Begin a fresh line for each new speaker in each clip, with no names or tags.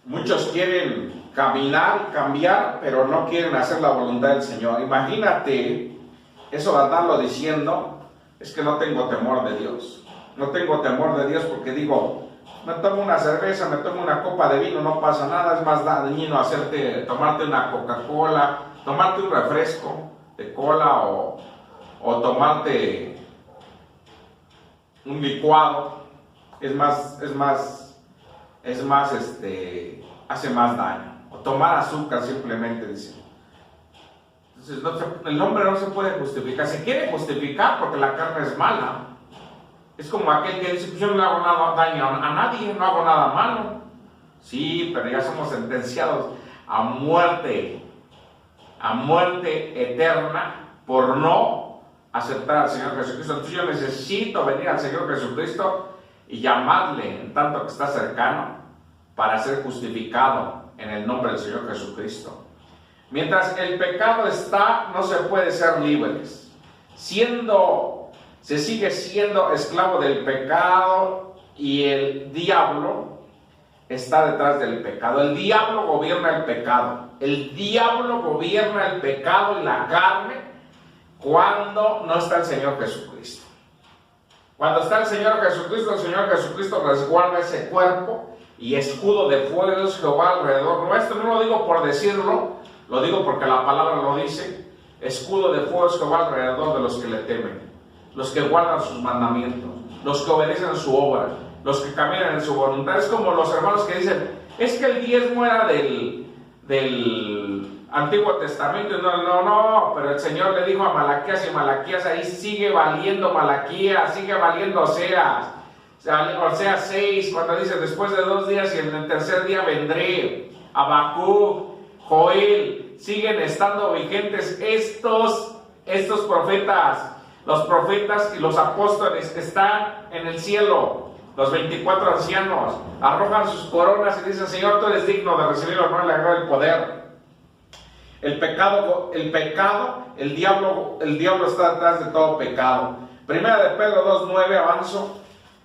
Muchos quieren caminar y cambiar, pero no quieren hacer la voluntad del Señor. Imagínate eso de andarlo diciendo, es que no tengo temor de Dios. No tengo temor de Dios porque digo, me tomo una cerveza, me tomo una copa de vino, no pasa nada. Es más dañino tomarte una Coca-Cola, tomarte un refresco de cola o tomarte un licuado. Hace más daño. O tomar azúcar simplemente, dice. Entonces, el hombre no se puede justificar. Se quiere justificar porque la carne es mala. Es como aquel que dice, pues yo no le hago nada daño a nadie, no hago nada malo. Sí, pero ya somos sentenciados a muerte eterna por no aceptar al Señor Jesucristo. Entonces yo necesito venir al Señor Jesucristo y llamarle en tanto que está cercano para ser justificado en el nombre del Señor Jesucristo. Mientras el pecado está, no se puede ser libres. Se sigue siendo esclavo del pecado y el diablo está detrás del pecado. El diablo gobierna el pecado. El diablo gobierna el pecado y la carne cuando no está el Señor Jesucristo. Cuando está el Señor Jesucristo resguarda ese cuerpo y escudo de fuego es Jehová alrededor nuestro. No lo digo por decirlo, lo digo porque la palabra lo dice. Escudo de fuego es Jehová alrededor de los que le temen, los que guardan sus mandamientos, los que obedecen su obra, los que caminan en su voluntad. Es como los hermanos que dicen, es que el diezmo era del Antiguo Testamento. No, pero el Señor le dijo a Malaquías y Malaquías ahí sigue valiendo Malaquías, sigue valiendo Oseas 6, cuando dice después de 2 días y en el tercer día vendré. Habacuc, Joel, siguen estando vigentes estos profetas. Los profetas y los apóstoles están en el cielo. Los 24 ancianos arrojan sus coronas y dicen, Señor, tú eres digno de recibir el honor, la gloria y el poder. El diablo está detrás de todo pecado. Primera de Pedro 2:9, avanzo.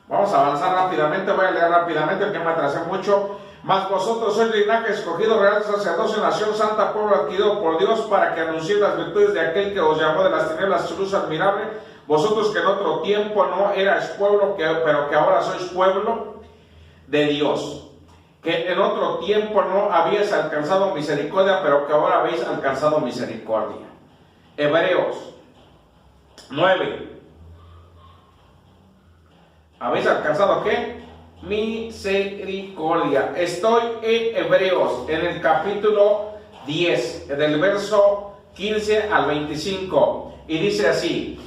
Vamos a avanzar rápidamente, voy a leer rápidamente, que me atrasé mucho. Mas vosotros sois linaje escogido, real sacerdocio, nación santa, pueblo adquirido por Dios, para que anunciéis las virtudes de aquel que os llamó de las tinieblas a su luz admirable. Vosotros que en otro tiempo no erais pueblo, pero que ahora sois pueblo de Dios. Que en otro tiempo no habíais alcanzado misericordia, pero que ahora habéis alcanzado misericordia. Hebreos 9. ¿Habéis alcanzado qué? Misericordia. Estoy en Hebreos, en el capítulo 10, del verso 15 al 25, y dice así: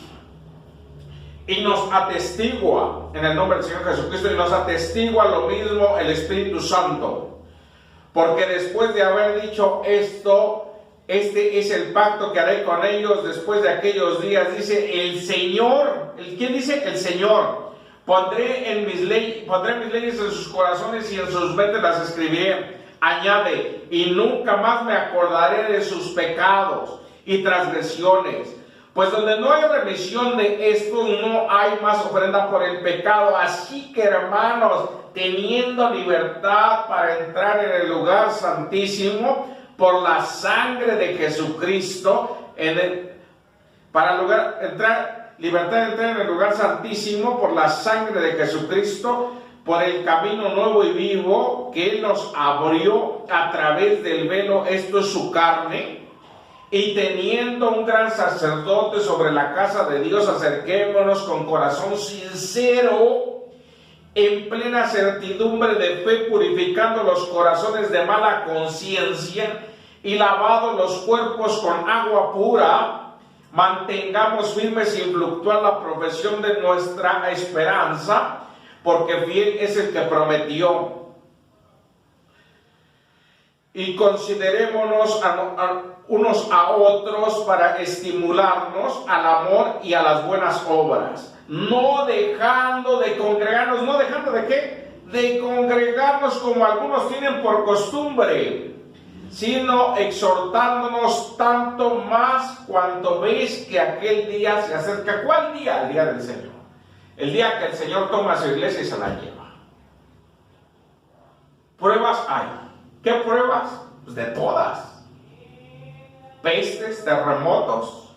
y nos atestigua, en el nombre del Señor Jesucristo, y nos atestigua lo mismo el Espíritu Santo, porque después de haber dicho esto, este es el pacto que haré con ellos después de aquellos días, dice el Señor. ¿Quién dice? El Señor. Pondré mis leyes en sus corazones y en sus mentes las escribiré. Añade, y nunca más me acordaré de sus pecados y transgresiones. Pues donde no hay remisión de esto, no hay más ofrenda por el pecado. Así que, hermanos, teniendo libertad para entrar en el lugar santísimo por la sangre de Jesucristo, libertad de entrar en el lugar santísimo por la sangre de Jesucristo, por el camino nuevo y vivo que Él nos abrió a través del velo, esto es su carne, y teniendo un gran sacerdote sobre la casa de Dios, acerquémonos con corazón sincero, en plena certidumbre de fe, purificando los corazones de mala conciencia y lavados los cuerpos con agua pura. Mantengamos firme sin fluctuar la profesión de nuestra esperanza, porque fiel es el que prometió. Y considerémonos unos a otros para estimularnos al amor y a las buenas obras, no dejando de congregarnos. ¿No dejando de qué? De congregarnos como algunos tienen por costumbre, sino exhortándonos tanto más cuanto veis que aquel día se acerca. ¿Cuál día? El día del Señor. El día que el Señor toma a su iglesia y se la lleva. Pruebas hay. ¿Qué pruebas? Pues de todas. Pestes, terremotos,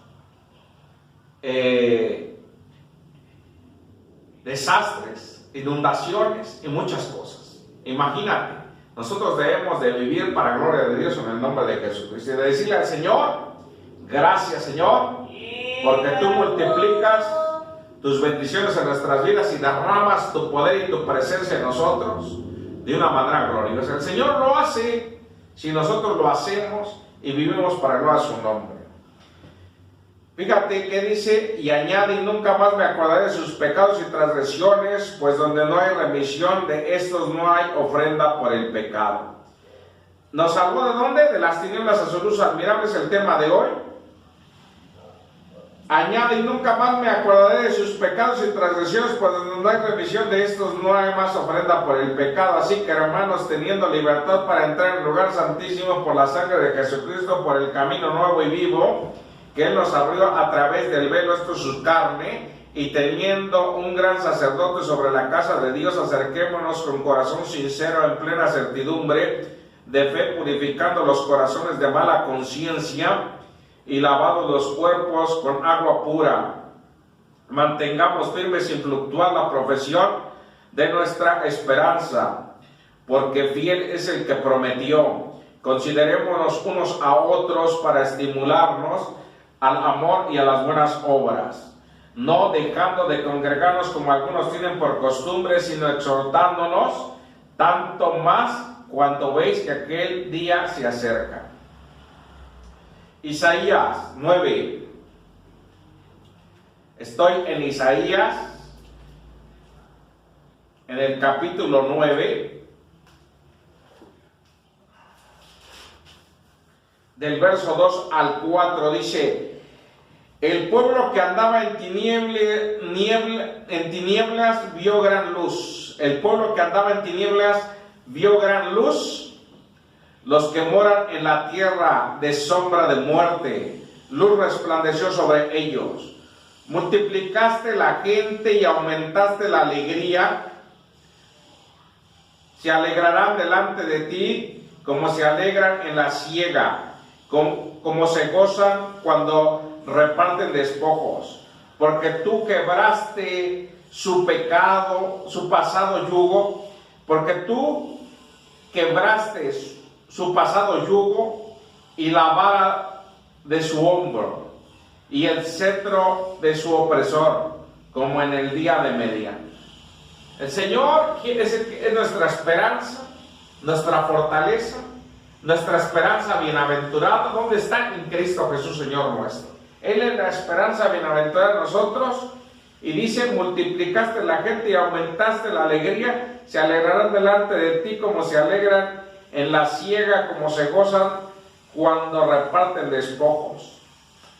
desastres, inundaciones y muchas cosas. Imagínate, nosotros debemos de vivir para gloria de Dios en el nombre de Jesucristo y de decirle al Señor: gracias, Señor, porque tú multiplicas tus bendiciones en nuestras vidas y derramas tu poder y tu presencia en nosotros de una manera gloriosa. El Señor lo hace si nosotros lo hacemos y vivimos para gloria de su nombre. Fíjate que dice, y añade: y nunca más me acordaré de sus pecados y transgresiones, pues donde no hay remisión de estos no hay ofrenda por el pecado. ¿Nos salvó de dónde? De las tinieblas a su luz admirable, es el tema de hoy. Añade: y nunca más me acordaré de sus pecados y transgresiones, pues donde no hay remisión de estos no hay más ofrenda por el pecado. Así que, hermanos, teniendo libertad para entrar en el lugar santísimo por la sangre de Jesucristo, por el camino nuevo y vivo que Él nos abrió a través del velo, esto es su carne, y teniendo un gran sacerdote sobre la casa de Dios, acerquémonos con corazón sincero, en plena certidumbre de fe, purificando los corazones de mala conciencia y lavados los cuerpos con agua pura. Mantengamos firme sin fluctuar la profesión de nuestra esperanza, porque fiel es el que prometió. Considerémonos unos a otros para estimularnos al amor y a las buenas obras, no dejando de congregarnos como algunos tienen por costumbre, sino exhortándonos, tanto más cuando veis que aquel día se acerca. Isaías 9. Estoy en Isaías, en el capítulo 9, del verso 2 al 4, dice: el pueblo que andaba en tinieblas vio gran luz. El pueblo que andaba en tinieblas vio gran luz. Los que moran en la tierra de sombra de muerte, luz resplandeció sobre ellos. Multiplicaste la gente y aumentaste la alegría. Se alegrarán delante de ti como se alegran en la siega, como se gozan cuando reparten despojos, porque tú quebraste su pecado, su pasado yugo, porque tú quebraste su pasado yugo y la vara de su hombro y el cetro de su opresor, como en el día de Medián. El Señor es nuestra esperanza, nuestra fortaleza, nuestra esperanza bienaventurada. ¿Dónde está? En Cristo Jesús, Señor nuestro. Él es la esperanza bienaventurada de nosotros, y dice: multiplicaste la gente y aumentaste la alegría. Se alegrarán delante de ti como se alegran en la siega, como se gozan cuando reparten despojos.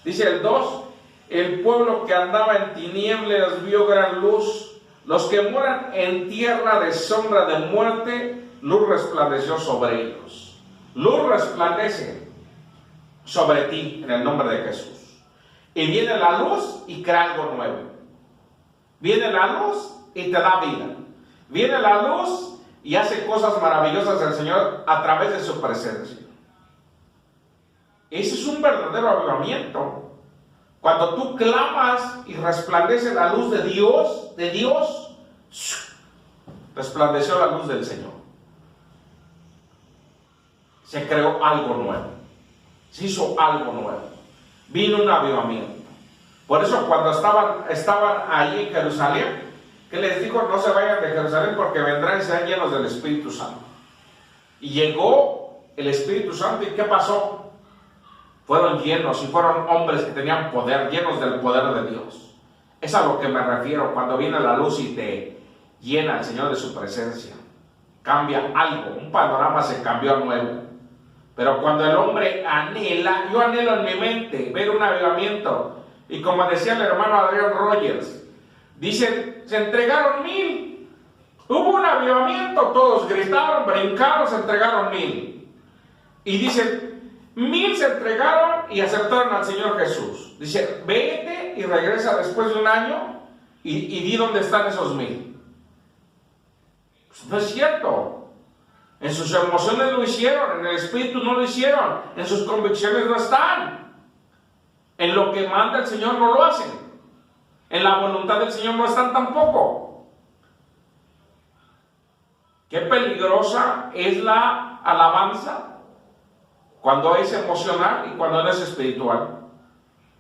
Dice el 2: el pueblo que andaba en tinieblas vio gran luz. Los que moran en tierra de sombra de muerte, luz resplandeció sobre ellos. Luz resplandece sobre ti en el nombre de Jesús. Y viene la luz y crea algo nuevo. Viene la luz y te da vida. Viene la luz y hace cosas maravillosas el Señor a través de su presencia. Ese es un verdadero avivamiento. Cuando tú clamas y resplandece la luz de Dios, resplandeció la luz del Señor. Se creó algo nuevo. Se hizo algo nuevo. Vino un avivamiento. Por eso cuando estaban allí en Jerusalén, que les dijo: no se vayan de Jerusalén, porque vendrán y serán llenos del Espíritu Santo. Y llegó el Espíritu Santo, ¿y qué pasó? Fueron llenos, y fueron hombres que tenían poder, llenos del poder de Dios. Es a lo que me refiero cuando viene la luz y te llena el Señor de su presencia. Cambia algo, un panorama se cambió a nuevo. Pero cuando el hombre anhela, yo anhelo en mi mente ver un avivamiento. Y como decía el hermano Adrián Rogers, dicen: se entregaron 1000. Hubo un avivamiento, todos gritaron, brincaron, se entregaron 1000. Y dicen: 1000 se entregaron y aceptaron al Señor Jesús. Dice: vete y regresa después de un año y di dónde están esos 1000. Pues no es cierto. En sus emociones lo hicieron, en el espíritu no lo hicieron, en sus convicciones no están. En lo que manda el Señor no lo hacen. En la voluntad del Señor no están tampoco. Qué peligrosa es la alabanza cuando es emocional y cuando no es espiritual.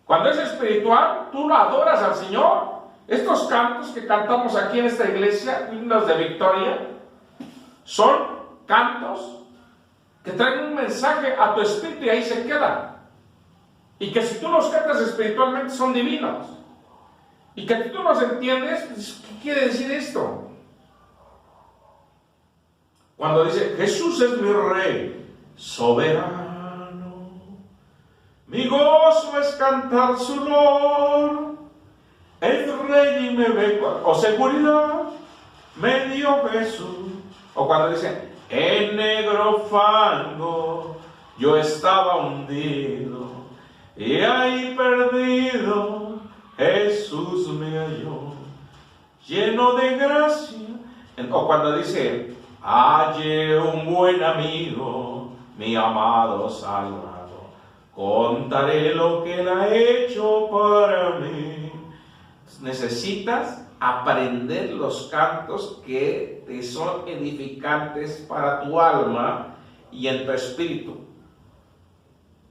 Cuando es espiritual, tú lo adoras al Señor. Estos cantos que cantamos aquí en esta iglesia, himnos de victoria, son cantos que traen un mensaje a tu espíritu y ahí se queda. Y que si tú los cantas espiritualmente son divinos. Y que tú los entiendes, pues, ¿qué quiere decir esto? Cuando dice, Jesús es mi Rey soberano, mi gozo es cantar su honor, es Rey y me ve, o seguridad, me dio Jesús. O cuando dice, en negro fango yo estaba hundido, y ahí perdido Jesús me halló, lleno de gracia. O cuando dice, hallé un buen amigo, mi amado Salvador, contaré lo que él ha hecho para mí. Necesitas aprender los cantos que te son edificantes para tu alma y en tu espíritu.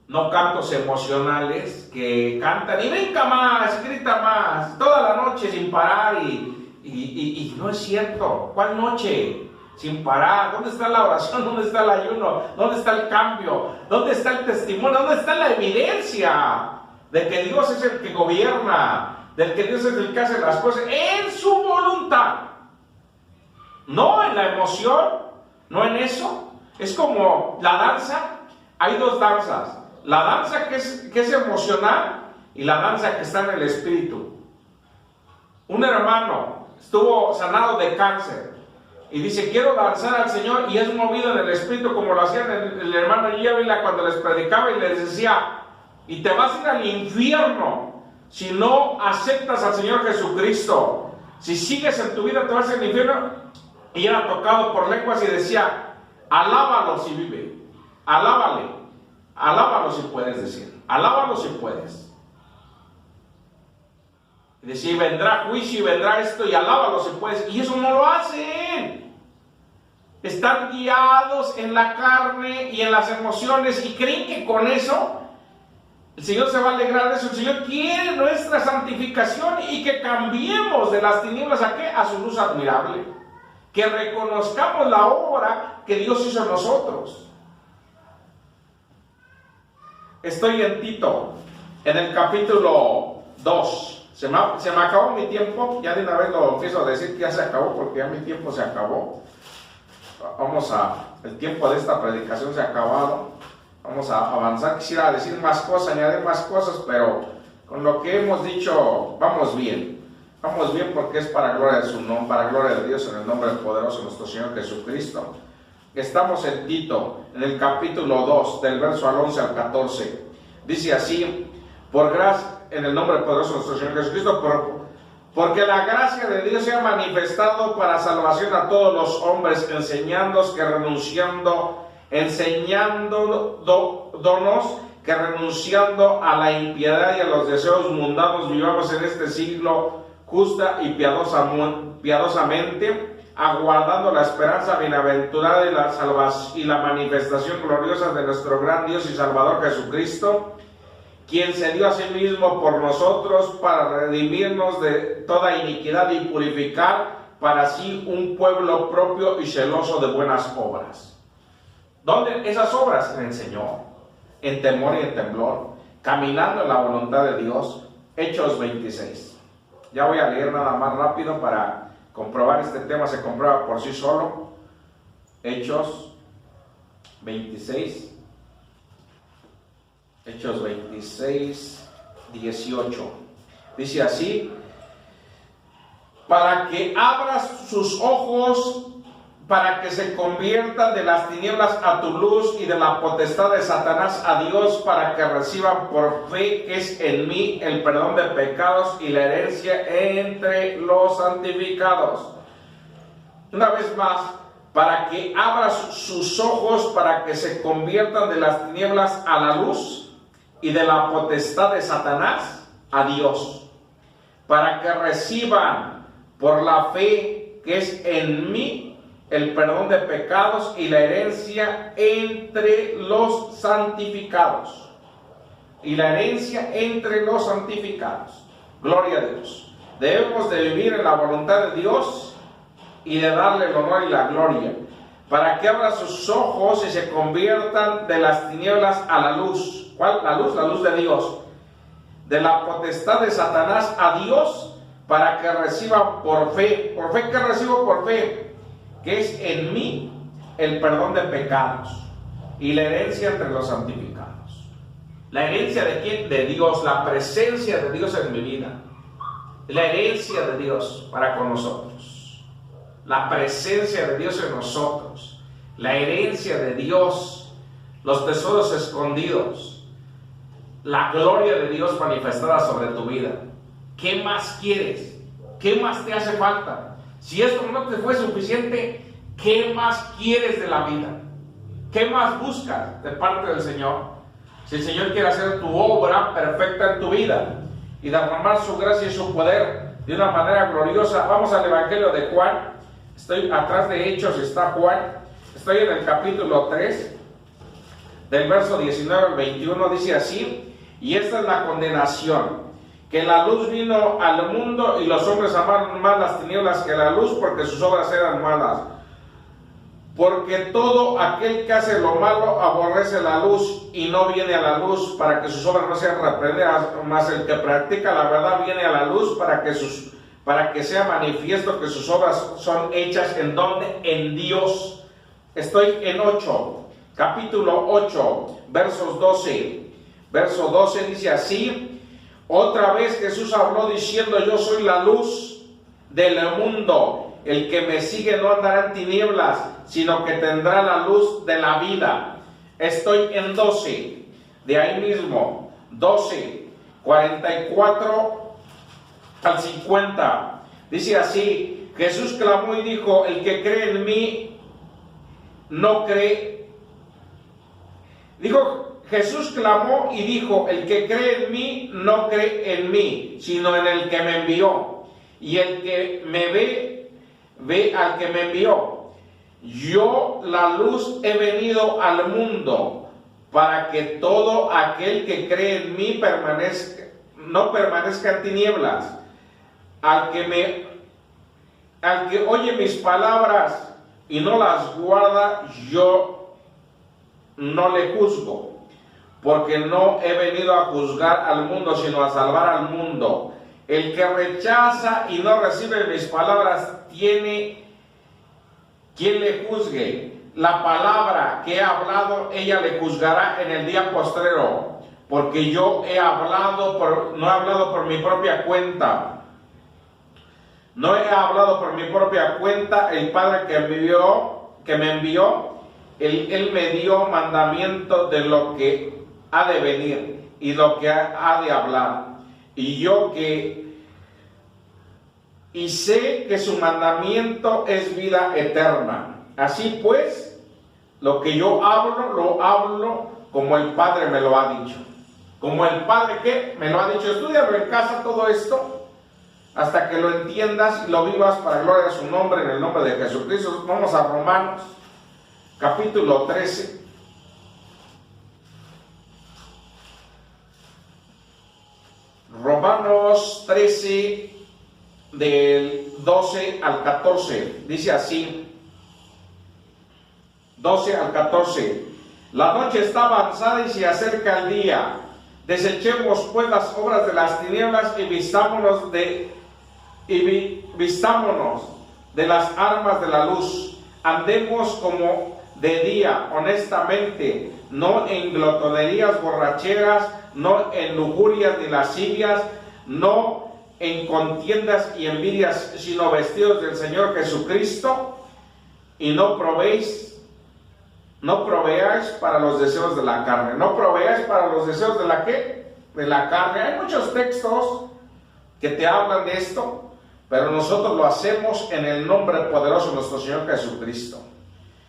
No cantos emocionales que cantan y brinca más, grita más, toda la noche sin parar y no es cierto. ¿Cuál noche? Sin parar. ¿Dónde está la oración? ¿Dónde está el ayuno? ¿Dónde está el cambio? ¿Dónde está el testimonio? ¿Dónde está la evidencia de que Dios es el que gobierna? Del que Dios es el que hace las cosas en su voluntad, no en la emoción, no en eso. Es como la danza. Hay dos danzas: la danza que es emocional y la danza que está en el espíritu. Un hermano estuvo sanado de cáncer y dice, quiero danzar al Señor, y es movido en el espíritu como lo hacía el hermano Yevila cuando les predicaba y les decía, y te vas a ir al infierno si no aceptas al Señor Jesucristo. Si sigues en tu vida te vas al infierno. Y era tocado por lenguas y decía, alábalo si vive, alábalo si puedes decir, alábalo si puedes. Y decía, vendrá juicio y vendrá esto, y alábalo si puedes. Y eso no lo hacen. Están guiados en la carne y en las emociones y creen que con eso el Señor se va a alegrar de eso. El Señor quiere nuestra santificación y que cambiemos de las tinieblas ¿a qué? A su luz admirable. Que reconozcamos la obra que Dios hizo en nosotros. Estoy en Tito, en el capítulo 2. Se me acabó mi tiempo. Ya de una vez lo empiezo a decir que ya se acabó, porque ya mi tiempo se acabó. El tiempo de esta predicación se ha acabado. Vamos a avanzar. Quisiera decir más cosas, añadir más cosas, pero con lo que hemos dicho vamos bien. Vamos bien porque es para gloria de su nombre, para gloria de Dios, en el nombre poderoso de nuestro Señor Jesucristo. Estamos en Tito, en el capítulo 2, del verso al 11 al 14. Dice así, por gracia, en el nombre poderoso de nuestro Señor Jesucristo, porque la gracia de Dios se ha manifestado para salvación a todos los hombres, enseñándonos que renunciando a la impiedad y a los deseos mundanos vivamos en este siglo justa y piadosamente, aguardando la esperanza bienaventurada y la manifestación gloriosa de nuestro gran Dios y Salvador Jesucristo, quien se dio a sí mismo por nosotros para redimirnos de toda iniquidad y purificar para sí un pueblo propio y celoso de buenas obras. ¿Dónde esas obras? En el Señor, en temor y en temblor, caminando en la voluntad de Dios. Hechos 26. Ya voy a leer nada más rápido para comprobar este tema, se comprueba por sí solo. Hechos 26. Hechos 26, 18. Dice así, para que abras sus ojos, para que se conviertan de las tinieblas a tu luz y de la potestad de Satanás a Dios, para que reciban por fe que es en mí el perdón de pecados y la herencia entre los santificados. Una vez más, para que abra sus ojos, para que se conviertan de las tinieblas a la luz y de la potestad de Satanás a Dios, para que reciban por la fe que es en mí el perdón de pecados y la herencia entre los santificados. Y la herencia entre los santificados. Gloria a Dios. Debemos de vivir en la voluntad de Dios y de darle el honor y la gloria, para que abra sus ojos y se conviertan de las tinieblas a la luz. ¿Cuál? La luz de Dios. De la potestad de Satanás a Dios, para que reciban por fe. ¿Por fe qué recibo? Por fe, que es en mí el perdón de pecados y la herencia entre los santificados. ¿La herencia de quién? De Dios, la presencia de Dios en mi vida. La herencia de Dios para con nosotros. La presencia de Dios en nosotros. La herencia de Dios. Los tesoros escondidos. La gloria de Dios manifestada sobre tu vida. ¿Qué más quieres? ¿Qué más te hace falta? Si esto no te fue suficiente, ¿qué más quieres de la vida? ¿Qué más buscas de parte del Señor? Si el Señor quiere hacer tu obra perfecta en tu vida y derramar su gracia y su poder de una manera gloriosa, vamos al Evangelio de Juan. Estoy atrás de Hechos, está Juan. Estoy en el capítulo 3, del verso 19 al 21, dice así: y esta es la condenación, que la luz vino al mundo y los hombres amaron más las tinieblas que la luz, porque sus obras eran malas. Porque todo aquel que hace lo malo aborrece la luz y no viene a la luz, para que sus obras no sean reprendidas, mas el que practica la verdad viene a la luz, para que sea manifiesto que sus obras son hechas en donde, en Dios. Estoy en 8, capítulo 8, versos 12. Verso 12 dice así: otra vez Jesús habló diciendo: yo soy la luz del mundo. El que me sigue no andará en tinieblas, sino que tendrá la luz de la vida. Estoy en 12, de ahí mismo, 12, 44 al 50. Dice así: Jesús clamó y dijo: el que cree en mí, no cree. Jesús clamó y dijo: el que cree en mí, no cree en mí, sino en el que me envió. Y el que me ve al que me envió. Yo, la luz, he venido al mundo, para que todo aquel que cree en mí no permanezca en tinieblas. Al que oye mis palabras y no las guarda, yo no le juzgo, porque no he venido a juzgar al mundo, sino a salvar al mundo. El que rechaza y no recibe mis palabras tiene quien le juzgue. La palabra que he hablado, ella le juzgará en el día postrero, porque yo no he hablado por mi propia cuenta. No he hablado por mi propia cuenta. El Padre que me envió, Él me dio mandamiento de lo que ha de venir y lo que ha de hablar. Y sé que su mandamiento es vida eterna. Así pues, lo que yo hablo, lo hablo como el Padre me lo ha dicho. Como el Padre que me lo ha dicho. Estúdialo en casa todo esto, hasta que lo entiendas y lo vivas para gloria de su nombre, en el nombre de Jesucristo. Vamos a Romanos, capítulo 13. Romanos 13, del 12 al 14, dice así, 12 al 14: la noche está avanzada y se acerca el día. Desechemos pues las obras de las tinieblas y vistámonos de las armas de la luz. Andemos como de día, honestamente, no en glotonerías borracheras, no en lujurias ni lascivias, no en contiendas y envidias, sino vestidos del Señor Jesucristo, y no proveáis para los deseos de la carne. No proveáis para los deseos de la ¿qué? De la carne. Hay muchos textos que te hablan de esto, pero nosotros lo hacemos en el nombre poderoso de nuestro Señor Jesucristo.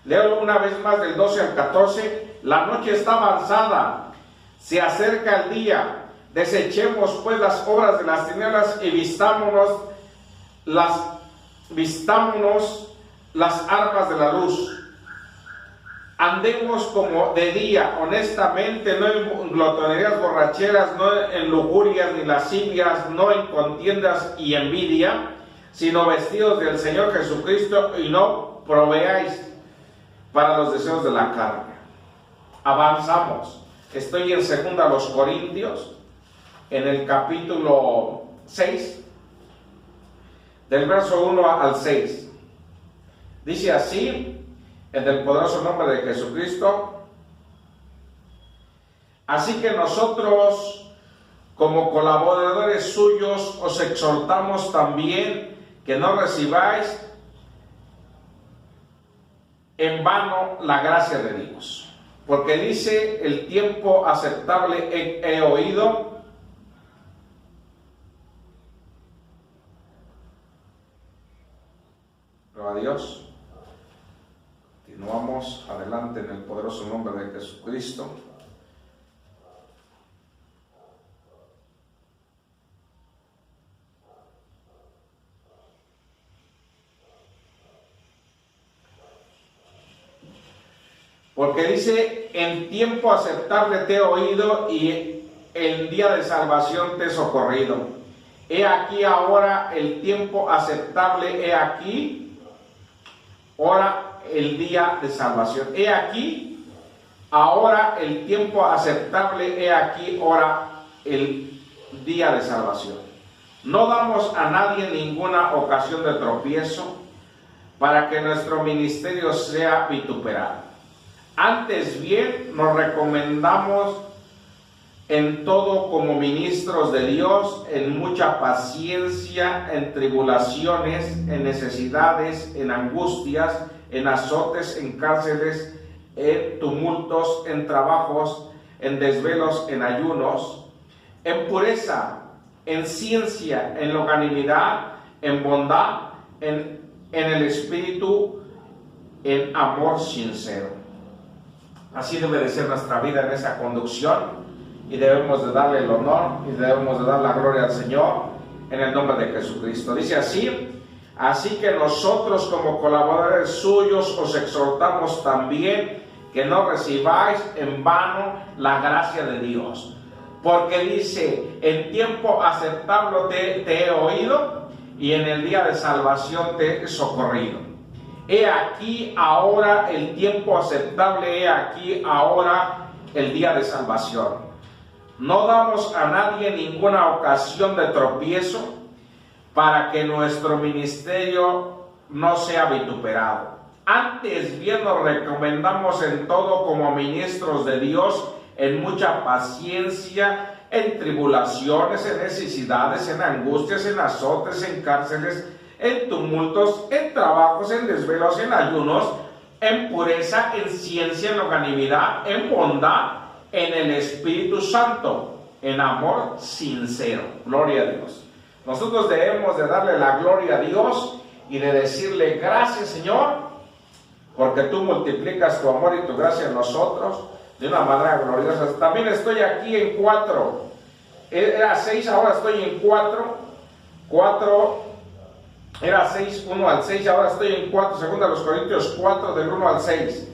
Leo una vez más del 12 al 14. La noche está avanzada, se acerca el día. Desechemos pues las obras de las tinieblas y vistámonos las armas de la luz. Andemos como de día, honestamente, no en glotonerías borracheras, no en lujurias ni lascivias, no en contiendas y envidia, sino vestidos del Señor Jesucristo, y no proveáis para los deseos de la carne. Avanzamos. Estoy en 2 Corintios, en el capítulo 6, del verso 1 al 6. Dice así, en el poderoso nombre de Jesucristo: así que nosotros, como colaboradores suyos, os exhortamos también que no recibáis en vano la gracia de Dios. Porque dice: el tiempo aceptable he oído, gloria a Dios. Continuamos adelante en el poderoso nombre de Jesucristo. Porque dice: en tiempo aceptable te he oído y el día de salvación te he socorrido. He aquí ahora el tiempo aceptable, he aquí ahora el día de salvación. He aquí ahora el tiempo aceptable, he aquí ahora el día de salvación. No damos a nadie ninguna ocasión de tropiezo para que nuestro ministerio sea vituperado. Antes bien nos recomendamos en todo como ministros de Dios, en mucha paciencia, en tribulaciones, en necesidades, en angustias, en azotes, en cárceles, en tumultos, en trabajos, en desvelos, en ayunos, en pureza, en ciencia, en longanimidad, en bondad, en el espíritu, en amor sincero. Así debe de ser nuestra vida en esa conducción, y debemos de darle el honor y debemos de dar la gloria al Señor en el nombre de Jesucristo. Dice así: así que nosotros, como colaboradores suyos, os exhortamos también que no recibáis en vano la gracia de Dios. Porque dice: en tiempo aceptable te he oído y en el día de salvación te he socorrido. He aquí ahora el tiempo aceptable, he aquí ahora el día de salvación. No damos a nadie ninguna ocasión de tropiezo para que nuestro ministerio no sea vituperado. Antes bien nos recomendamos en todo como ministros de Dios, en mucha paciencia, en tribulaciones, en necesidades, en angustias, en azotes, en cárceles, en tumultos, en trabajos, en desvelos, en ayunos, en pureza, en ciencia, en longanimidad, en bondad, en el Espíritu Santo, en amor sincero. Gloria a Dios. Nosotros debemos de darle la gloria a Dios y de decirle: gracias, Señor, porque tú multiplicas tu amor y tu gracia en nosotros de una manera gloriosa. También estoy aquí en 4. Era 6, ahora estoy en 4. 4 era 6, 1 al 6, ahora estoy en 4. 2 Corintios 4, del 1 al 6.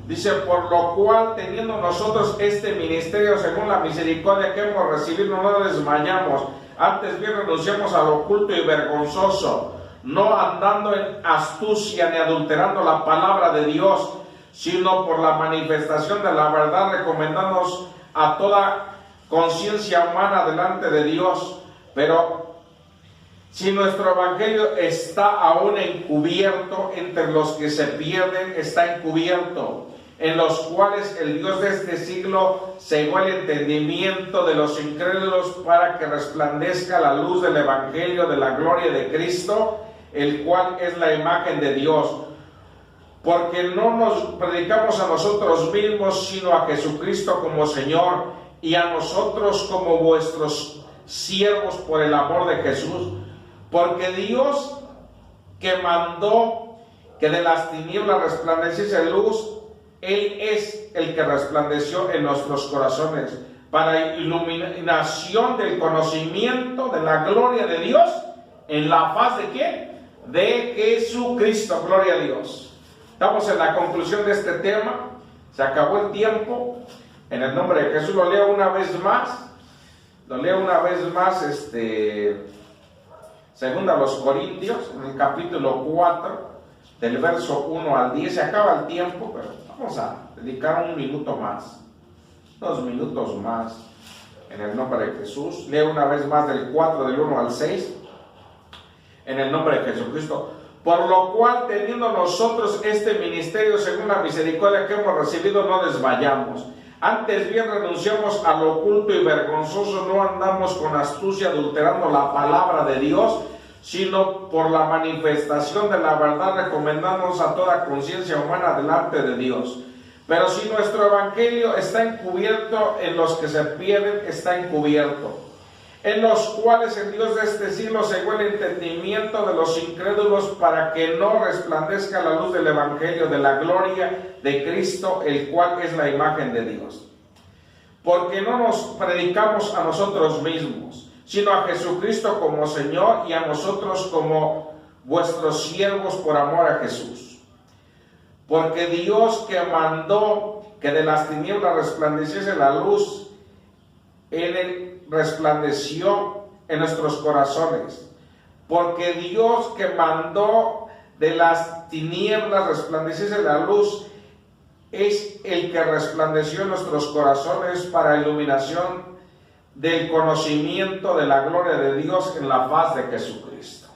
Dice: por lo cual, teniendo nosotros este ministerio según la misericordia que hemos recibido, no desmayamos, antes bien renunciamos a lo oculto y vergonzoso, no andando en astucia ni adulterando la palabra de Dios, sino por la manifestación de la verdad, recomendándonos a toda conciencia humana delante de Dios. Pero si nuestro evangelio está aún encubierto, entre los que se pierden está encubierto, en los cuales el Dios de este siglo cegó el entendimiento de los incrédulos, para que resplandezca la luz del evangelio de la gloria de Cristo, el cual es la imagen de Dios. Porque no nos predicamos a nosotros mismos, sino a Jesucristo como Señor, y a nosotros como vuestros siervos por el amor de Jesús. Porque Dios, que mandó que de las tinieblas resplandeciese luz, Él es el que resplandeció en nuestros corazones para iluminación del conocimiento de la gloria de Dios en la faz de ¿quién? De Jesucristo. Gloria a Dios. Estamos en la conclusión de este tema. Se acabó el tiempo. En el nombre de Jesús lo leo una vez más. Segunda a los Corintios, en el capítulo 4, del verso 1 al 10. Se acaba el tiempo, pero vamos a dedicar un minuto más, 2 minutos más, en el nombre de Jesús. Leo una vez más del 4, del 1 al 6, en el nombre de Jesucristo. Por lo cual, teniendo nosotros este ministerio según la misericordia que hemos recibido, no desmayamos. Antes bien renunciamos a lo oculto y vergonzoso, no andamos con astucia adulterando la palabra de Dios, sino por la manifestación de la verdad, recomendándonos a toda conciencia humana delante de Dios. Pero si nuestro evangelio está encubierto, en los que se pierden está encubierto, en los cuales el Dios de este siglo cegó el entendimiento de los incrédulos, para que no resplandezca la luz del evangelio de la gloria de Cristo, el cual es la imagen de Dios. Porque no nos predicamos a nosotros mismos, sino a Jesucristo como Señor, y a nosotros como vuestros siervos por amor a Jesús. Porque Dios, que mandó que de las tinieblas resplandeciese la luz, Él resplandeció en nuestros corazones. Porque Dios, que mandó de las tinieblas resplandeciese la luz, es el que resplandeció en nuestros corazones para iluminación del conocimiento de la gloria de Dios en la faz de Jesucristo.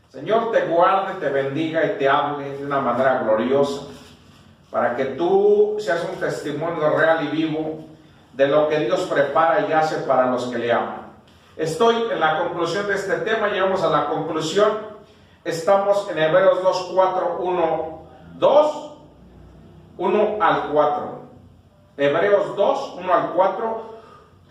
Señor, te guarde, te bendiga y te hable de una manera gloriosa, para que tú seas un testimonio real y vivo de lo que Dios prepara y hace para los que le aman. Estoy en la conclusión de este tema. Llegamos a la conclusión. Estamos en Hebreos 2, 4, 1 al 4. Hebreos 2, 1 al 4.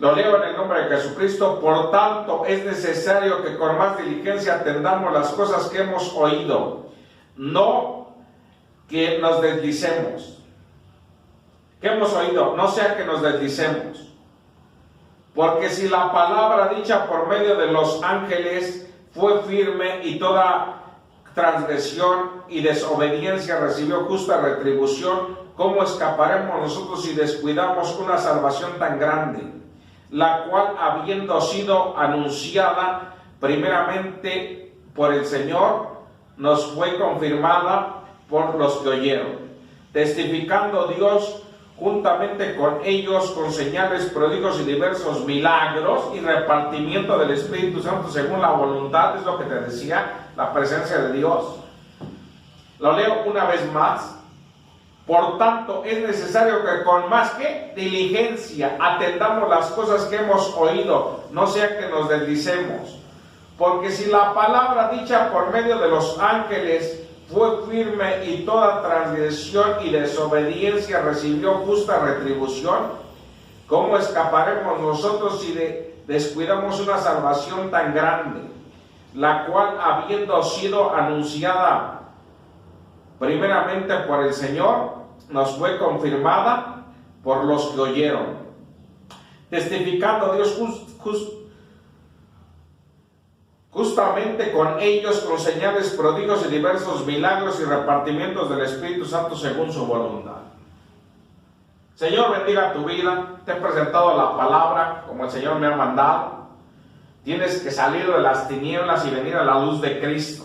Lo leo en el nombre de Jesucristo. Por tanto, es necesario que con más diligencia atendamos las cosas que hemos oído, no que nos deslicemos. ¿Qué hemos oído? No sea que nos deslicemos. Porque si la palabra dicha por medio de los ángeles fue firme, y toda transgresión y desobediencia recibió justa retribución, ¿cómo escaparemos nosotros si descuidamos una salvación tan grande, la cual, habiendo sido anunciada primeramente por el Señor, nos fue confirmada por los que oyeron, testificando Dios juntamente con ellos con señales, prodigios y diversos milagros y repartimiento del Espíritu Santo según la voluntad? Es lo que te decía, la presencia de Dios. Lo leo una vez más. Por tanto, es necesario que con más que diligencia atendamos las cosas que hemos oído, no sea que nos deslicemos. Porque si la palabra dicha por medio de los ángeles fue firme, y toda transgresión y desobediencia recibió justa retribución, ¿cómo escaparemos nosotros si descuidamos una salvación tan grande, la cual, habiendo sido anunciada primeramente por el Señor, nos fue confirmada por los que oyeron, testificando Dios justamente con ellos con señales, prodigios y diversos milagros y repartimientos del Espíritu Santo según su voluntad? Señor, bendiga tu vida. Te he presentado la palabra como el Señor me ha mandado. Tienes que salir de las tinieblas y venir a la luz de Cristo,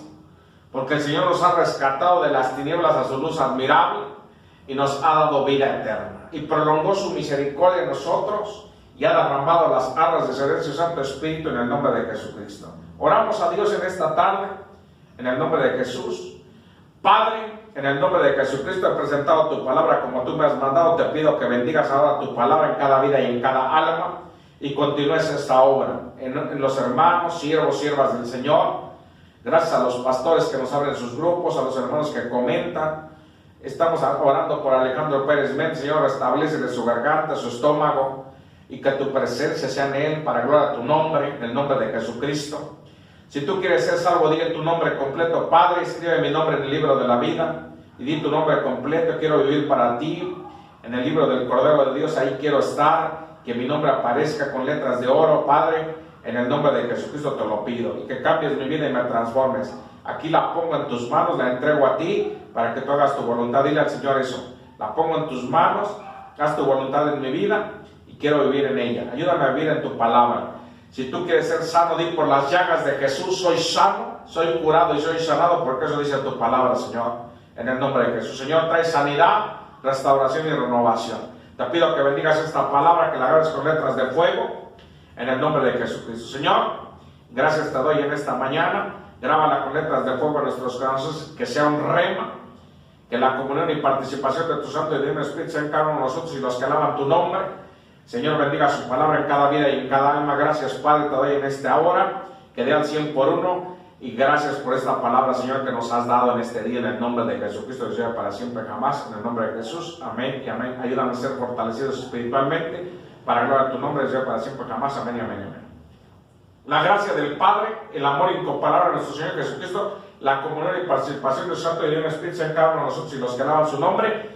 porque el Señor nos ha rescatado de las tinieblas a su luz admirable y nos ha dado vida eterna, y prolongó su misericordia en nosotros, y ha derramado las arras de ser su Santo Espíritu en el nombre de Jesucristo. Oramos a Dios en esta tarde, en el nombre de Jesús. Padre, en el nombre de Jesucristo he presentado tu palabra como tú me has mandado. Te pido que bendigas ahora tu palabra en cada vida y en cada alma, y continúes esta obra en los hermanos, siervos, siervas del Señor. Gracias a los pastores que nos abren sus grupos, a los hermanos que comentan. Estamos orando por Alejandro Pérez Méndez. Señor, restablecele su garganta, su estómago, y que tu presencia sea en él para gloria a tu nombre, en el nombre de Jesucristo. Si tú quieres ser salvo, di tu nombre completo. Padre, escribe mi nombre en el libro de la vida. Y di tu nombre completo. Quiero vivir para ti. En el libro del Cordero de Dios, ahí quiero estar. Que mi nombre aparezca con letras de oro, Padre. En el nombre de Jesucristo te lo pido. Y que cambies mi vida y me transformes. Aquí la pongo en tus manos, la entrego a ti para que tú hagas tu voluntad. Dile al Señor eso. La pongo en tus manos, haz tu voluntad en mi vida y quiero vivir en ella. Ayúdame a vivir en tu palabra. Si tú quieres ser sano, di por las llagas de Jesús, soy sano, soy curado y soy sanado, porque eso dice tu palabra, Señor, en el nombre de Jesús. Señor, trae sanidad, restauración y renovación. Te pido que bendigas esta palabra, que la agarres con letras de fuego, en el nombre de Jesucristo. Señor, gracias te doy en esta mañana. Grábala con letras de fuego en nuestros corazones, que sea un rema, que la comunión y participación de tu Santo y Divino Espíritu sea en cada uno de nosotros y los que alaban tu nombre. Señor, bendiga su palabra en cada vida y en cada alma. Gracias, Padre, te doy en esta hora, que dé al 100 por uno. Y gracias por esta palabra, Señor, que nos has dado en este día, en el nombre de Jesucristo, que sea para siempre jamás, en el nombre de Jesús. Amén y amén. Ayúdanos a ser fortalecidos espiritualmente, para gloria a tu nombre, que sea para siempre jamás. Amén y amén y amén. La gracia del Padre, el amor incomparable de nuestro Señor Jesucristo, la comunión y participación del Santo y Divino Espíritu en cada uno de nosotros y los que alaban su nombre.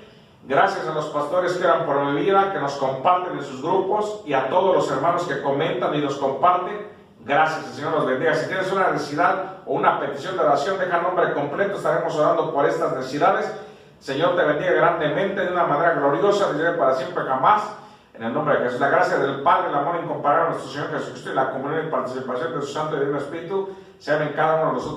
Gracias a los pastores que oran por mi vida, que nos comparten en sus grupos, y a todos los hermanos que comentan y nos comparten. Gracias, el Señor los bendiga. Si tienes una necesidad o una petición de oración, deja nombre completo, estaremos orando por estas necesidades. Señor te bendiga grandemente, de una manera gloriosa, desde para siempre jamás. En el nombre de Jesús, la gracia del Padre, el amor incomparable de nuestro Señor Jesucristo y la comunión y participación de su Santo y Divino Espíritu sean en cada uno de nosotros